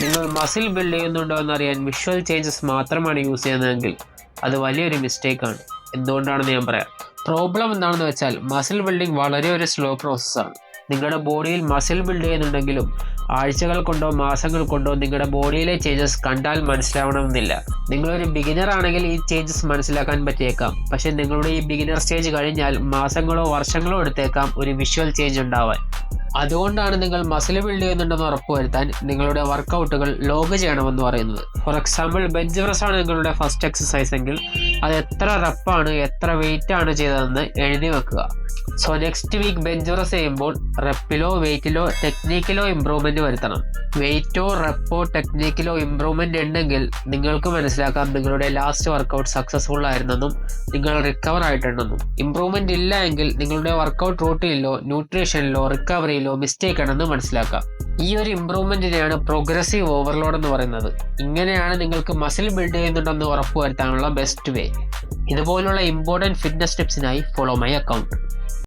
നിങ്ങൾ muscle build ചെയ്യുന്നുണ്ടോ എന്നറിയാൻ വിഷ്വൽ ചേഞ്ചസ് മാത്രമാണ് യൂസ് ചെയ്യുന്നതെങ്കിൽ അത് വലിയൊരു മിസ്റ്റേക്കാണ്. എന്തുകൊണ്ടാണെന്ന് ഞാൻ പറയാം. പ്രോബ്ലം എന്താണെന്ന് വെച്ചാൽ മസിൽ ബിൽഡിംഗ് വളരെ ഒരു സ്ലോ പ്രോസസ്സാണ്. നിങ്ങളുടെ ബോഡിയിൽ മസിൽ ബിൽഡ് ചെയ്യുന്നുണ്ടെങ്കിലും ആഴ്ചകൾ കൊണ്ടോ മാസങ്ങൾ കൊണ്ടോ നിങ്ങളുടെ ബോഡിയിലെ ചേഞ്ചസ് കണ്ടാൽ മനസ്സിലാവണമെന്നില്ല. നിങ്ങളൊരു ബിഗിനർ ആണെങ്കിൽ ഈ ചേഞ്ചസ് മനസ്സിലാക്കാൻ പറ്റിയേക്കാം. പക്ഷെ നിങ്ങളുടെ ഈ ബിഗിനർ സ്റ്റേജ് കഴിഞ്ഞാൽ മാസങ്ങളോ വർഷങ്ങളോ എടുത്തേക്കാം ഒരു വിഷ്വൽ ചേഞ്ച് ഉണ്ടാവാൻ. അതുകൊണ്ടാണ് നിങ്ങൾ മസിൽ ബിൽഡ് ചെയ്യുന്നുണ്ടെന്ന് ഉറപ്പുവരുത്താൻ നിങ്ങളുടെ വർക്കൗട്ടുകൾ ലോഗ് ചെയ്യണമെന്ന് പറയുന്നത്. ഫോർ എക്സാമ്പിൾ, ബെഞ്ച് പ്രസ് ആണ് നിങ്ങളുടെ ഫസ്റ്റ് എക്സസൈസ് എങ്കിൽ അത് എത്ര റെപ്പാണ്, എത്ര വെയിറ്റ് ആണ് ചെയ്തതെന്ന് എഴുതി വെക്കുക. So next week bench press ചെയ്യുമ്പോൾ റെപ്പിലോ വെയിറ്റിലോ ടെക്നിക്കിലോ ഇമ്പ്രൂവ്മെന്റ് വരുത്തണം. വെയിറ്റോ റെപ്പോ ടെക്നിക്കിലോ ഇമ്പ്രൂവ്മെന്റ് ഉണ്ടെങ്കിൽ നിങ്ങൾക്ക് മനസ്സിലാക്കാം നിങ്ങളുടെ ലാസ്റ്റ് വർക്കൗട്ട് സക്സസ്ഫുൾ ആയിരുന്നെന്നും നിങ്ങൾ റിക്കവർ ആയിട്ടുണ്ടെന്നും. ഇമ്പ്രൂവ്മെന്റ് ഇല്ല എങ്കിൽ നിങ്ങളുടെ വർക്കൗട്ട് റൂട്ടീനിലോ ന്യൂട്രീഷനിലോ റിക്കവറിയിലോ മിസ്റ്റേക്ക് ആണെന്ന് മനസ്സിലാക്കാം. ഈ ഒരു ഇമ്പ്രൂവ്മെന്റിനെയാണ് പ്രോഗ്രസീവ് ഓവർലോഡ് എന്ന് പറയുന്നത്. ഇങ്ങനെയാണ് നിങ്ങൾക്ക് മസിൽ ബിൽഡ് ചെയ്യുന്നുണ്ടെന്ന് ഉറപ്പുവരുത്താനുള്ള ബെസ്റ്റ് വേ. ഇതുപോലുള്ള ഇമ്പോർട്ടൻറ്റ് ഫിറ്റ്നസ് ടിപ്സിനായി ഫോളോ മൈ അക്കൗണ്ട്.